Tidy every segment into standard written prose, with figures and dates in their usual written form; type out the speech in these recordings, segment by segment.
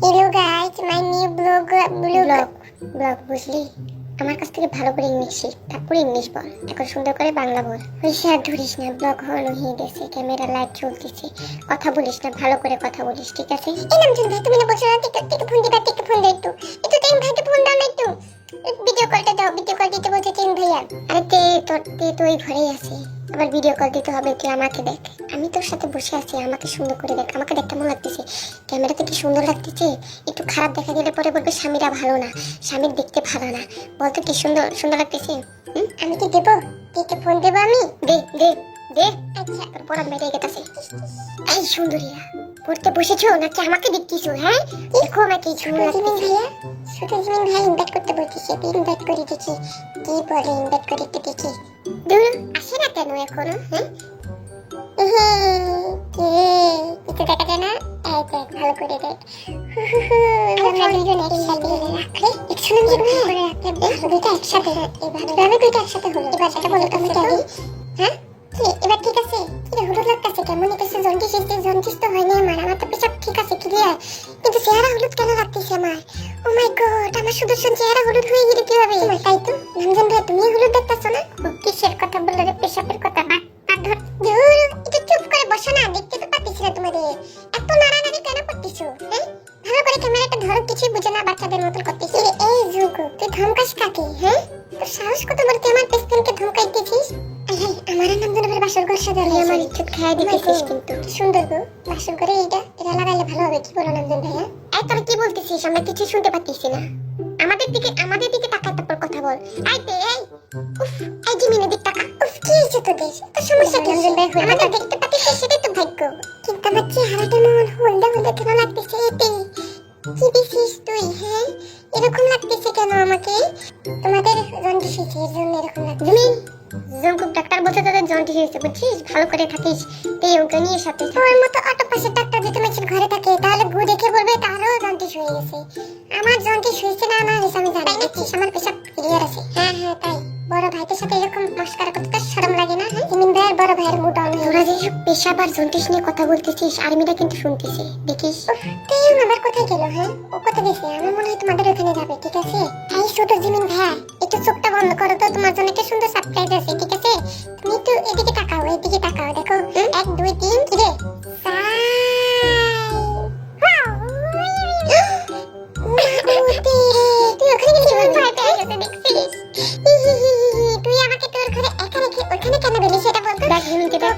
Hello guys, my new blog বুঝলি? আমার কাছ থেকে ভালো করে ইংলিশ শিখ, তারপরে ইংলিশ বল। এখন সুন্দর করে বাংলা বল। বেশি আর ধরিস না, ব্লগ হলো হয়ে গেছে, ক্যামেরা লাইট চলতেছে, কথা বলিস না, ভালো করে কথা বলিস, ঠিক আছে? এই নামজন ভাই, তুমি না বলছো না টিকটক থেকে ফোন দিবা, টিকটক ফোন দে একটু টাইম ভাইকে ফোন দাও না একটু, ভিডিও কলটা দাও, ভিডিও কল দিতে বলছে তিন ভাইয়া। আরে তে তো ওই ঘরেই আছে, আবার ভিডিও কল দিতে হবে? তুই আমাকে দেখ, আমি তোর সাথে বসে আছি, আমাকে সুন্দর করে দেখ, আমাকে দেখ কেমন লাগতেছে, ক্যামেরাতে কি সুন্দর লাগতেছে? একটু খারাপ দেখা গেলে পরে বলবে স্বামীরা ভালো না, স্বামীর দেখতে ভালো না। বলতো কি সুন্দর সুন্দর লাগতেছে? আমি কি দেবো? কে ফোন দেবো আমি? দে দে দে। আচ্ছা, তোর পরান বেড়ে গেছে। এই সুন্দরীরা পড়তে বসেছো নাকি আমাকে দেখতেছো? হ্যাঁ দেখো আমাকে সুন্দর লাগতেছে। সুতজিমিন ভাই ইনভাইট করতে বলতেছে, ইনভাইট করে দেখি কি বলে, ইনভাইট করে একটু দেখি। দূর আসে না কেন এখনো? হ্যাঁ কিছু দেখা যায় না? এই দেখ, ভালো করে দেখ। দুইটা একসাথে হলো। এবার সেটা বলো তুমি কেন? হ্যাঁ এবার ঠিক আছে? হলুদ লাগতেছে কেমন? এটা জন্ডিস তো হয়নি আমার তো পেশাব ঠিক আছে, ক্লিয়ার, কিন্তু চেহারা হলুদ কেন লাগতেছে আমার? ও মাই গড, আমার সুদর্শন চেহারা হলুদ হয়ে গেলে কি হবে? তাই তো রমজান ভাই, তুমি হলুদ দেখতেছো না? কিসের কথা বললে রে? পেশাবের কথা? একটু চুপ করে বসো না, দেখতে তো পাচ্ছি না তোমাদের, এত নাড়ানাড়ি কেন করতেছো? হ্যাঁ ভালো করে ক্যামেরাটা ধরো, কিছুই বুঝে না, বাচ্চাদের মতো করতেছি। এই জুগু, তুই ধমকাস কাকে? হ্যাঁ তোর সাহস কত বড়, তুই আমার বেস্ট ফ্রেন্ডকে ধমকাই দিছিস? আমার নাম জনবের বাসর ঘর সাজালে আমার ইজ্জত খাইয়া দিতেছিস কিন্তু। সুন্দর গো, বাসর ঘরে এটা লাগাইলে ভালো হবে, কি বলো নামজন ভাইয়া? এই তোরা কি বলতেছিস? আমরা কিছু শুনতে পাচ্ছি না, আমাদের দিকে তাকা, তারপর কথা বল। উফ, এই জিমিনের দিক তাকা। উফ, কি হয়েছে তোদের? তোর সমস্যা কি? নামজন ভাই আমাদের দেখতে পাচ্ছিস, সেটাই তো ভাগ্য, কিন্তু আমার চেহারাটা মন হলদে কেন লাগতেছে? কি দিছিস তুই? হ্যাঁ এরকম লাগতেছে কেন আমাকে? তোমাদের জন্ডিস হয়েছে, এর জন্য এরকম লাগছে। জঙ্কুক ডাক্তার বলছে তোদের জন্ডিস হয়েছে, বুঝছিস? ভালো করে থাকিস, এই ওকে নিয়ে সাথে। তোর মতো অটো পাশের ডাক্তার যদি মেয়ের ঘরে থাকে, তাহলে গু দেখে বলবে তারও জন্ডিস হয়ে গেছে। আমার জন্ডিস হয়েছে না আমি জানি না, আমার পেশাব ক্লিয়ার আছে। হ্যাঁ তাই বড় ভাইদের সাথে এরকম মস্কারা করতে শরম লাগে না? জিমিন ভাইয়ের বড় ভাইয়ের মুড অন। তোরা যে পেশাব আর জন্ডিস নিয়ে কথা বলতেছিস, আর্মিরা কিন্তু শুনতেছে, দেখিস। তুই আবার কোথায় গেল? হ্যাঁ ও কোথায় গেছে? আমার মনে হয় তোমাদের ওখানে যাবে, ঠিক আছে? এই ছোট জিমিন ভাই, একটু চোখটা বন্ধ করো তো, তোমার জন্য একটা সুন্দর সারপ্রাইজ আছে, ঠিক আছে? তুমি একটু এদিকে তাকাও, দেখো 1 2 3 কি রে? তুই ওখানে গেছিস? ভয় পেয়ে গেছে দেখছিস? তুই আমাকে তোর ঘরে একা রেখে ওখানে কেন গেলি সেটা বলতো? দেখ জিমিনকে দেখ,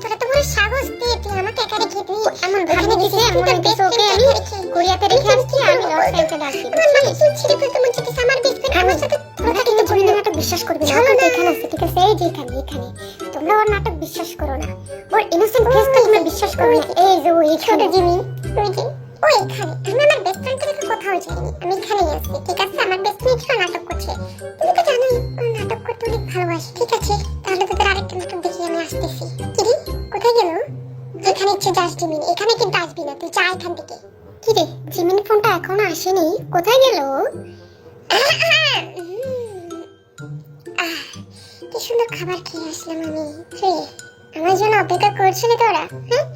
তোরা তো বড় সাহস দিয়ে তুই আমাকে একা রেখে তুই এমন ভাবে গেছিস? মনে হচ্ছে ওকে আমি কোরিয়াতে রেখে আসছি, আমি লস অ্যাঞ্জেলেসে আসছি। আমার মানে তুই ছিড়ে ফেলতে মন চাইছিস আমার বেস্ট ফ্রেন্ড আমার সাথে? তোমরা কিন্তু পরিণাম নাটক বিশ্বাস করবে না, ও এখানে আছে, ঠিক আছে? এই যে এখানে তোমরা ওর নাটক বিশ্বাস করো না, ওর ইনোসেন্ট ফেসটা তোমরা বিশ্বাস করো না। এই যে ওই ছোট জিমিন, তুই যে ও এখানে, আমি আমার বেস্ট ফ্রেন্ডকে রেখে কোথাও যাইনি, আমি এখানেই আছি, ঠিক আছে? আমার বেস্ট ফ্রেন্ড ছিল নাটক করছে, তুমি তো জানোই ও নাটক করতে অনেক ভালোবাসে, ঠিক আছে? তাহলে তোদের আরেকটা নাটক দেখি, আমি আসতেছি। কিরে কোথায় গেল? এখানে ইচ্ছে যাস জিমিন, এখানে কিন্তু আসবি না, তুই যা এখান থেকে। কিরে জিমিন ফোনটা এখনো আসেনি, কোথায় গেল? কি সুন্দর খাবার খেয়ে আসলাম আমি। আমার জন্য অপেক্ষা করছিলি তোরা? হ্যাঁ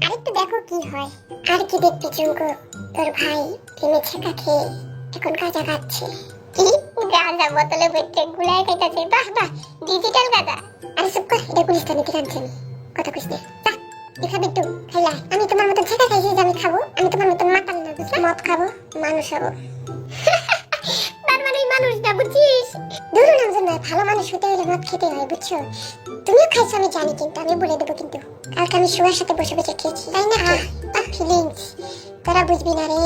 আরেকটু দেখো কি হয়। আর কি দেখবি চুঙ্কু, তোর ভাই প্রেমে ছেঁকা খেয়ে এখন গাঁজা খাচ্ছে। কি গাঁজা বোতলে ভেটে গুলায় খাইতেছে? বাহ বাহ, ডিজিটাল গাঁজা। আরে চুপ কর, এটা গুলিস্তানি কি জানছেন? কথা কইস না, দেখাবি একটু খাইলা? আমি তোমার মতো ছেঁকা খাইছি যে আমি খাবো? আমি তোমার মতো মাতাল না, বুঝলা? মদ খাবো, মানুষ হবো। তার মানে মানুষ না, বুঝছিস? ধরুন নামজন ভাই, ভালো মানুষ হতে হলে মদ খেতে হয়, বুঝছো? তুমিও খাইছো আমি জানি, কিন্তু আমি বলে দেবো কিন্তু কালকে আমি শুয়ার সাথে বসে বসে খেয়েছি, তাই না? ফিলিংস তোরা বুঝবি না রে।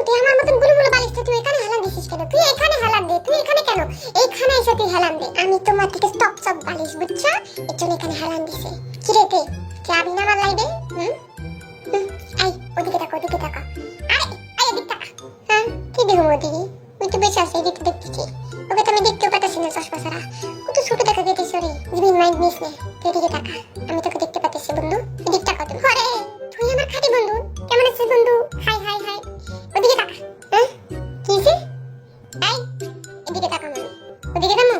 তুই আমার মতন বুলবুল বালিশটা তুই এখানে হেলান দিছিস কেন? তুই এখানে হেলান দে, তুই এখানে কেন? এইখানে এসে তুই হেলান দে, আমি তোমার থেকে স্টপ বালিশ, বুঝছো? এর জন্য এখানে হেলান দিছে। কি রে তে যাবি না আমার লাইভে? আই ওদিকে তাকা, আরে এদিকে তাকা। হ্যাঁ কি দেখো ওদিকে? ওই তো বেঁচে আছে, এদিকে দেখতেছি, ওকে তো আমি দেখতেও পাচ্ছি না চশমা ছাড়া, কত ছোট দেখা যেতেছে রে। জিমিন মাইন্ড নিস নে, তুই এদিকে তাকা, আমি তোকে দেখতে পাচ্ছি বন্ধু, এদিকে তাকা তুই। আরে তুই আমার খাঁটি বন্ধু, কেমন আছিস বন্ধু? হাই ওদিকে তাকা। হ্যাঁ কি হইছে? এই এদিকে তাকা, মানে ওদিকে তামু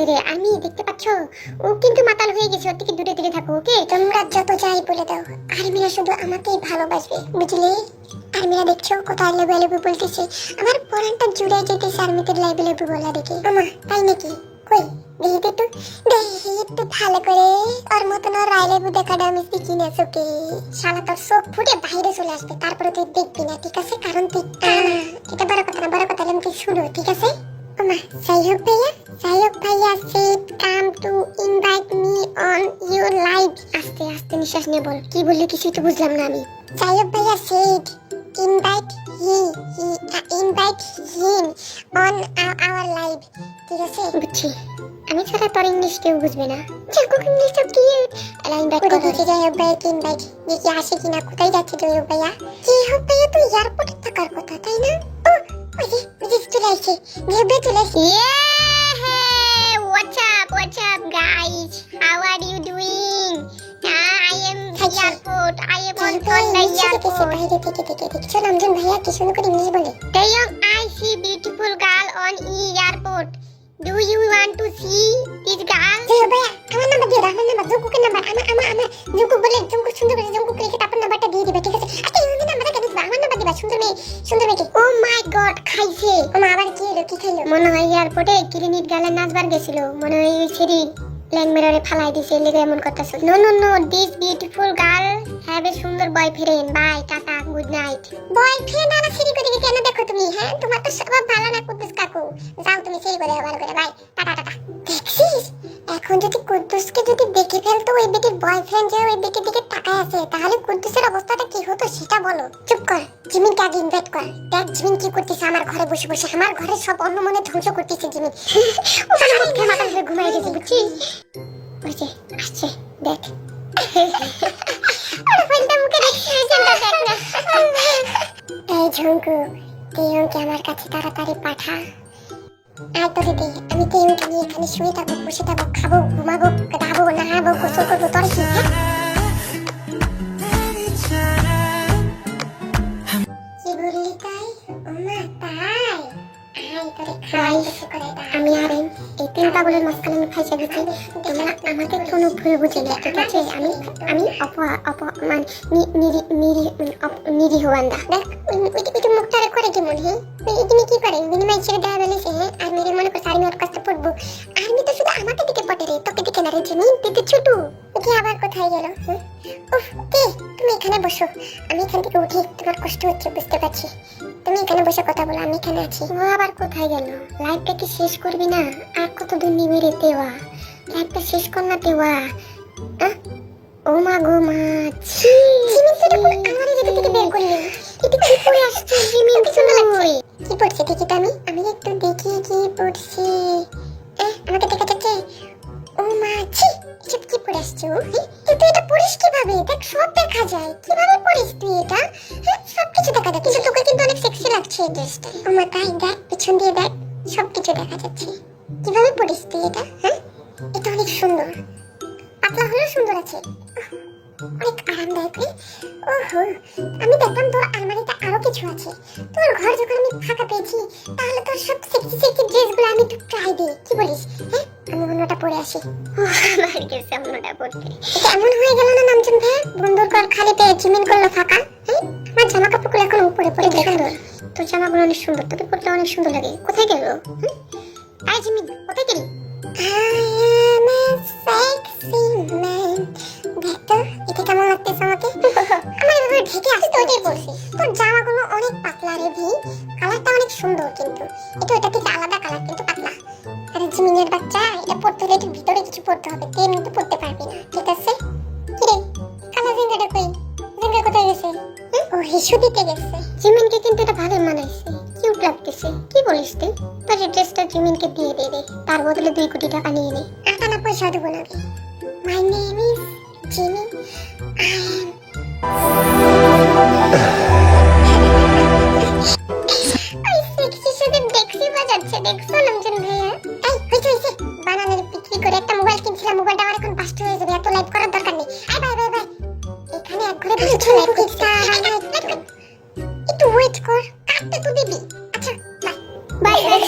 গেছে রে, আমি দেখতে পাচ্ছ, ও কিন্তু মাতাল হয়ে গেছে, ওর থেকে দূরে দূরে থাকো। ওকে, তোমরা যত যাই বলে দাও, আর্মিরা শুধু আমাকেই ভালোবাসবে, বুঝলে? আর্মিরা দেখছো কত আই লাভ ইউ বলতেছে, আমার পরানটা জুড়ে যেতেছে আর্মিদের লাভ ইউ বলা দেখে। আমা তাই নাকি? কই দেখি একটু ভালো করে, ওর মতন ওর আই লাভ ইউ দেখাটা আমি শিখি না চোখে। শালা তোর চোখ ফুটে বাইরে চলে আসবে, তারপরে তুই দেখবি না, ঠিক আছে? কারণ তুই এটা বড় কথা না, বড় কথা হলে তুই শুনো, ঠিক আছে? আমা যাই হোক ভাইয়া said come to invite me on your live. আস্তে আস্তে নিঃশ্বাস নিয়ে বল, কি বললি কিছুই তো বুঝলাম না আমি। যাই হোক ভাইয়া said invite him on our live, ঠিক আছে? বুঝছি, আমি ছাড়া তোর ইংলিশ কেউ বুঝবে না। জাঙ্কুক ইংলিশ তো কি লাইন ব্যাক করে করে দিতে। যাই হোক ভাইয়া ইনভাইট দেখি আসে কিনা। কোথায় যাচ্ছে যাই হোক ভাইয়া? কি হোক ভাইয়া তুই এয়ারপোর্টে থাকার কথা, তাই না? ও ওই যে চলে আসছে, ভেবে চলে আসছে। What's up guys, how are you doing? I am airport, I am on the airport. বাইরে থেকে দেখছো নামজন ভাইয়া কি সুন্দর করে ইংলিশ বলে। Taeyong, I see beautiful girl on airport. Do you want to see this girl? যাই হোক ভাইয়া আমার নাম্বার দিয়ে দাও, আমার নাম্বার জঙ্কুকের নাম্বার, আমার জঙ্কুক বলে জঙ্কুক সুন্দর করে জঙ্কুক লিখে তারপর নাম্বারটা দিয়ে দিবে, ঠিক আছে? আচ্ছা এই নাম্বারটা কেন দিবা? আমার নাম্বার দিবা, সুন্দর মেয়েকে। Oh my god, খাইছে। ওমা আবার কি হলো, কি খাইলো? মনে হয় এয়ারপোর্টে কিরিনিট গালে নাচবার গেছিল, মনে হয় সিঁড়ি ল্যাংমেরারে ফালাই দিছে, লেগে এমন করতেছে। No this beautiful girl have a সুন্দর boyfriend, bye tata good night. Boyfriend আর সিঁড়ি করে কেন দেখো তুমি? হ্যাঁ তোমার তো স্বভাব ভালো না কুদ্দুস কাকু, যাও তুমি সিঁড়ি করে ভালো করে, বাই টাটা। দেখছিস এখন যদি কুদ্দুসকে যদি দেখে ফেলতো ওই বেটির বয়ফ্রেন্ড, যে ওই বেটির দিকে তাকায় আছে, তাহলে কুদ্দুসের অবস্থাটা কি হতো সেটা বলো। চুপ কর, জিমিনকে আগে ইনভাইট কর। দেখ জিমিন কি করতেছে আমার ঘরে বসে বসে, আমার ঘরে সব অন্য মনে ধ্বংস করতেছে জিমিন। ওখানে মাথা ধরে ঘুমাই গেছে, বুঝছিস? ওই যে আসছে দেখ। এই ঝঙ্কু, তেয়ংকে আমার কাছে তাড়াতাড়ি পাঠা। আর তোরে দে, আমি তেয়ংকে নিয়ে এখানে শুয়ে থাকবো, বসে থাকবো, খাবো, ঘুমাবো, গাবো, নাহাবো, গোসল করবো, তোর কি? কি বললি তাই? ওমা তাই? আয় তোরে খাই কিছু করে দাও। আমি আর এই তিন পাগলের মাঝখানে আমি ফাইসা গেছি। তোমরা আমাকে কোনো ভুল বুঝে না, ঠিক আছে? আমি নিরীহ বান্দা। দেখ ওইটা মুখটারে করে কেমন? হ্যাঁ তুমি কি করে বিনিময় হিসেবে দেওয়া বেলেছে? হ্যাঁ আর মেরে মনে করছে আর্মি ওর কাছে পড়বো। আর্মি তো শুধু আমাকে দিকে পটে রে, তোকে দিকে না রে জিমিন, তুই তো ছোট। কি আবার কোথায় গেল? উফ কে তুমি এখানে বসো, আমি এখান থেকে উঠি, তোমার কষ্ট হচ্ছে বুঝতে পারছি। তুমি এখানে বসে কথা বলো, আমি এখানে আছি। ও আবার কোথায় গেল? লাইফটা কি শেষ করবি না? আর কতদিন নিবি রে তেওয়া? লাইফটা শেষ কর না তেওয়া। ও মা গো মা, জিমিন তো আমার জায়গা থেকে বের করলি। এটা কি করে আসছে জিমিন? সুন্দর লাগছে। কি পড়ছে দেখি তো আমি একটু দেখি কি পড়ছে। আমাকে দেখা যাচ্ছে? ও মা ছি, এসব কি পড়ে আসছে ও? কিন্তু এটা পড়িস কিভাবে? দেখ সব দেখা যায়, কিভাবে পড়িস তুই এটা? হ্যাঁ সব কিছু দেখা যায়, কিন্তু তোকে কিন্তু অনেক সেক্সি লাগছে এই ড্রেসটা। ও মা তাই? দেখ পিছন দিয়ে দেখ, সব কিছু দেখা যাচ্ছে। কিভাবে পড়িস তুই এটা? হ্যাঁ এটা অনেক সুন্দর, পাতলা হলেও সুন্দর আছে, অনেক আরামদায়ক রে। ওহো আমি দেখলাম তোর আলমারিতে আরো কিছু আছে। তোর ঘর যখন আমি ফাঁকা পেয়েছি, তাহলে তোর সব সেক্সি ড্রেসগুলো আমি একটু ট্রাই দিই, কি বলিস? হ্যাঁ আমি অন্যটা পরে আসি। আমার গেছে অন্যটা পড়তে। এটা এমন হয়ে গেল না নামজন ভাই, বন্ধুর ঘর খালি পেয়ে জিমিন করলো ফাঁকা। হ্যাঁ আমার জামা কাপড়গুলো এখন উপরে পরে দেখুন। তোর জামাগুলো অনেক সুন্দর, তোকে পড়তে অনেক সুন্দর লাগে। কোথায় গেল? আই জিমিন কোথায় গেলি? I am a sexy man. দেখ তো এটা কেমন লাগতেছে আমাকে? আমার এভাবে ঢেকে আসতে ওইটাই বলছি। তোর জামাগুলো অনেক পাতলা রে ভি, কালারটা অনেক সুন্দর, কিন্তু এটা থেকে আলাদা কালার, কিন্তু পাতলা। আরে জিমিনের বাচ্চা, এটা পড়তে হলে একটু ভিতরে কিছু পড়তে হবে, তুই এমনিতে পড়তে পারবি না, ঠিক আছে? কিরে কালা জিঙ্গাটা কই? জিঙ্গা কোথায় গেছে? ও হিসু দিতে গেছে। জিমিনকে কিন্তু এটা ভালো মানাইছে, কিউট লাগতেছে। কি বলিস তুই? তোর ড্রেসটা জিমিনকে দিয়ে দে রে, তার বদলে 2 কোটি টাকা নিয়ে নে। আটানা পয়সা দেবো না রে। My name is Jimin, I am sexy সাথে দেখছি বাজাচ্ছে, দেখছো নামজন ভাইয়া? এই হইছে বানানের বিক্রি করে একটা মোবাইল কিনছিলাম, মোবাইলটা আমার এখন নষ্ট হয়ে যাবে, এত লাইভ করার দরকার নেই। আই বাই এখানে এক ঘরে বসে লাইভ করছিস, একটু ওয়েট কর, কাটতে তো দিবি। আচ্ছা বাই বাই।